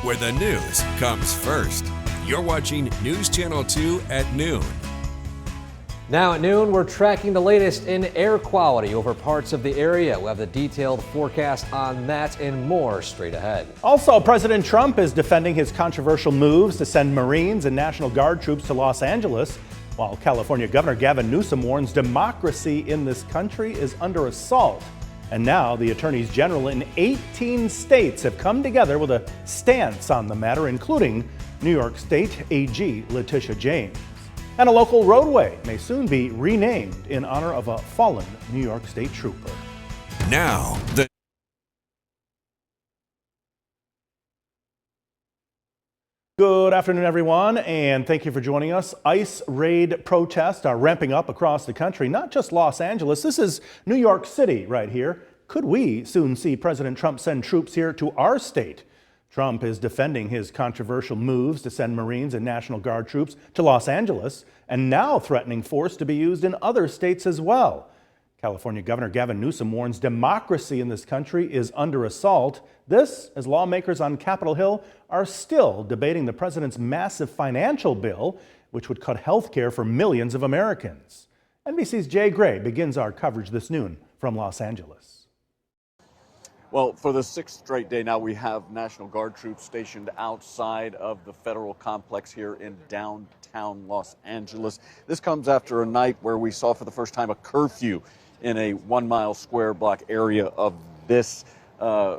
where the news comes first. You're watching News Channel 2 at noon. Now at noon, we're tracking the latest in air quality over parts of the area. We'll have the detailed forecast on that and more straight ahead. Also, President Trump is defending his controversial moves to send Marines and National Guard troops to Los Angeles, while California Governor Gavin Newsom warns democracy in this country is under assault. And now the attorneys general in 18 states have come together with a stance on the matter, including New York State AG Letitia James. And a local roadway may soon be renamed in honor of a fallen New York State trooper. Now, Good afternoon, everyone, and thank you for joining us. ICE raid protests are ramping up across the country, not just Los Angeles. This is New York City right here. Could we soon see President Trump send troops here to our state? Trump is defending his controversial moves to send Marines and National Guard troops to Los Angeles, and now threatening force to be used in other states as well. California Governor Gavin Newsom warns democracy in this country is under assault. This, as lawmakers on Capitol Hill are still debating the president's massive financial bill, which would cut health care for millions of Americans. NBC's Jay Gray begins our coverage this noon from Los Angeles. Well, for the sixth straight day now, we have National Guard troops stationed outside of the federal complex here in downtown Los Angeles. This comes after a night where we saw for the first time a curfew in a 1 mile square block area of this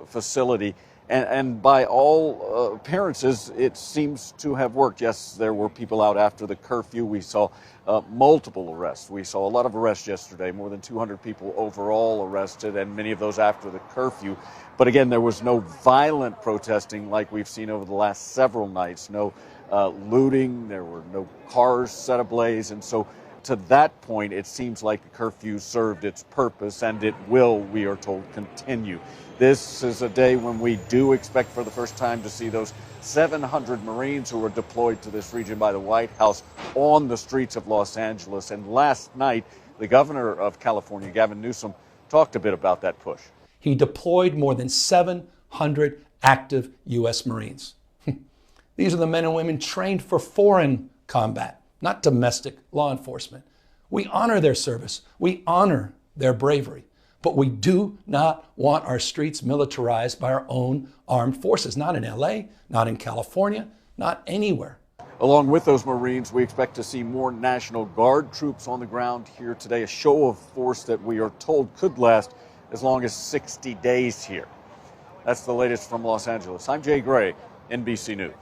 facility. And by all appearances, it seems to have worked. Yes, there were people out after the curfew. We saw multiple arrests. We saw a lot of arrests yesterday, more than 200 people overall arrested, and many of those after the curfew. But again, there was no violent protesting like we've seen over the last several nights. No looting, there were no cars set ablaze. And so to that point, it seems like the curfew served its purpose, and it will, we are told, continue. This is a day when we do expect for the first time to see those 700 Marines who were deployed to this region by the White House on the streets of Los Angeles. And last night, the governor of California, Gavin Newsom, talked a bit about that push. He deployed more than 700 active U.S. Marines. These are the men and women trained for foreign combat, not domestic law enforcement. We honor their service. We honor their bravery. But we do not want our streets militarized by our own armed forces, not in L.A., not in California, not anywhere. Along with those Marines, we expect to see more National Guard troops on the ground here today, a show of force that we are told could last as long as 60 days here. That's the latest from Los Angeles. I'm Jay Gray, NBC News.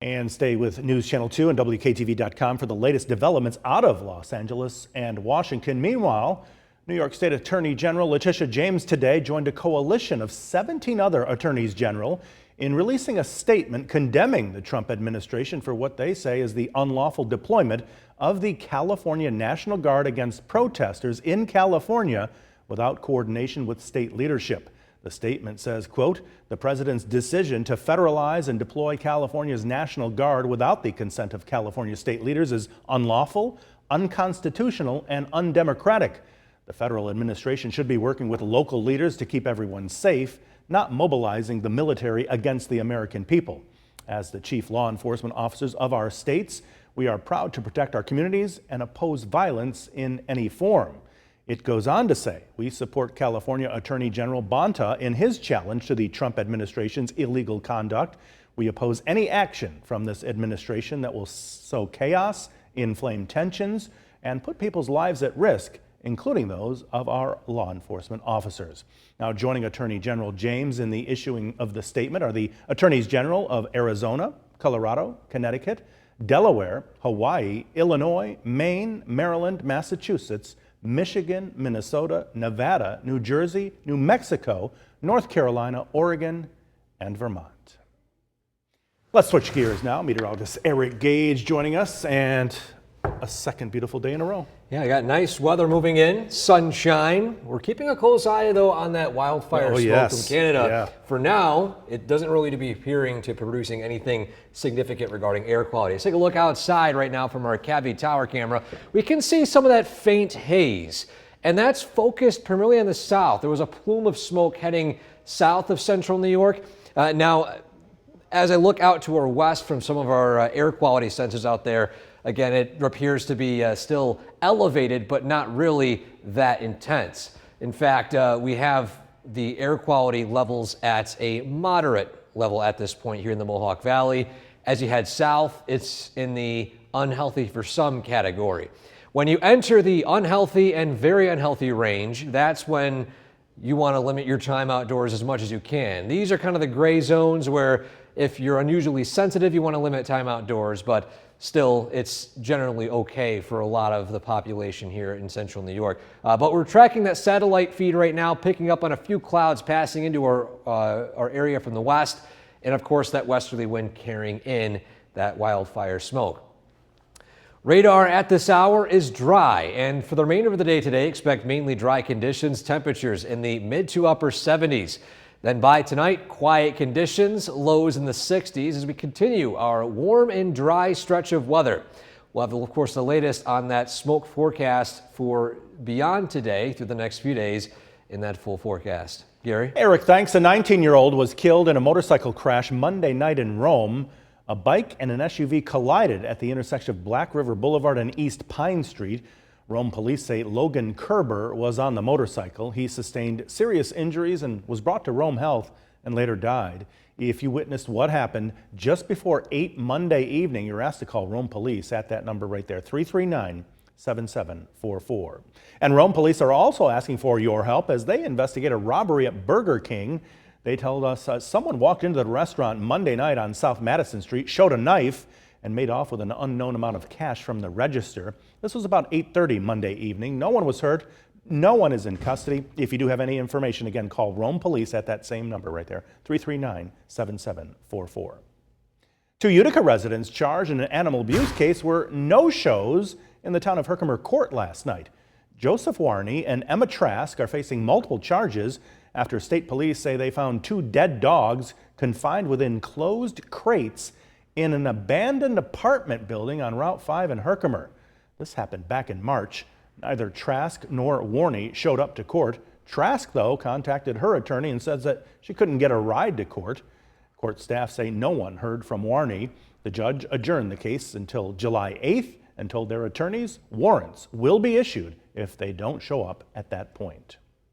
And stay with News Channel 2 and WKTV.com for the latest developments out of Los Angeles and Washington. Meanwhile, New York State Attorney General Letitia James today joined a coalition of 17 other attorneys general in releasing a statement condemning the Trump administration for what they say is the unlawful deployment of the California National Guard against protesters in California without coordination with state leadership. The statement says, quote, "The president's decision to federalize and deploy California's National Guard without the consent of California state leaders is unlawful, unconstitutional, and undemocratic. The federal administration should be working with local leaders to keep everyone safe, not mobilizing the military against the American people. As the chief law enforcement officers of our states, we are proud to protect our communities and oppose violence in any form." It goes on to say, we support California Attorney General Bonta in his challenge to the Trump administration's illegal conduct. We oppose any action from this administration that will sow chaos, inflame tensions, and put people's lives at risk, including those of our law enforcement officers. Now, joining Attorney General James in the issuing of the statement are the Attorneys General of Arizona, Colorado, Connecticut, Delaware, Hawaii, Illinois, Maine, Maryland, Massachusetts, Michigan, Minnesota, Nevada, New Jersey, New Mexico, North Carolina, Oregon, and Vermont. Let's switch gears now. Meteorologist Eric Gage joining us, and a second beautiful day in a row. Yeah, I got nice weather moving in, sunshine. We're keeping a close eye, though, on that wildfire smoke from Canada. Yeah. For now, it doesn't really be appearing to producing anything significant regarding air quality. Let's take a look outside right now from our Cavity Tower camera. We can see some of that faint haze, and that's focused primarily on the south. There was a plume of smoke heading south of central New York. Now, As I look out to our west from some of our air quality sensors out there, again, it appears to be still elevated, but not really that intense. In fact, we have the air quality levels at a moderate level at this point here in the Mohawk Valley. As you head south, it's in the unhealthy for some category. When you enter the unhealthy and very unhealthy range, that's when you want to limit your time outdoors as much as you can. These are kind of the gray zones where if you're unusually sensitive, you want to limit time outdoors, but still, it's generally okay for a lot of the population here in central New York. But we're tracking that satellite feed right now, picking up on a few clouds passing into our area from the west, and of course that westerly wind carrying in that wildfire smoke. Radar at this hour is dry, and for the remainder of the day today, expect mainly dry conditions, temperatures in the mid to upper 70s. Then by tonight, quiet conditions, lows in the 60s as we continue our warm and dry stretch of weather. We'll have, of course, the latest on that smoke forecast for beyond today through the next few days in that full forecast. Gary? Eric, thanks. A 19-year-old was killed in a motorcycle crash Monday night in Rome. A bike and an SUV collided at the intersection of Black River Boulevard and East Pine Street. Rome police say Logan Kerber was on the motorcycle. He sustained serious injuries and was brought to Rome Health and later died. If you witnessed what happened just before 8 Monday evening, you're asked to call Rome Police at that number right there, 339-7744. And Rome Police are also asking for your help as they investigate a robbery at Burger King. They told us someone walked into the restaurant Monday night on South Madison Street, showed a knife, and made off with an unknown amount of cash from the register. This was about 8:30 Monday evening. No one was hurt. No one is in custody. If you do have any information, again, call Rome Police at that same number right there, 339-7744. 2 Utica residents charged in an animal abuse case were no-shows in the Town of Herkimer Court last night. Joseph Warney and Emma Trask are facing multiple charges after state police say they found 2 dead dogs confined within closed crates in an abandoned apartment building on Route 5 in Herkimer. This happened back in March. Neither Trask nor Warney showed up to court. Trask, though, contacted her attorney and says that she couldn't get a ride to court. Court staff say no one heard from Warney. The judge adjourned the case until July 8th and told their attorneys warrants will be issued if they don't show up at that point.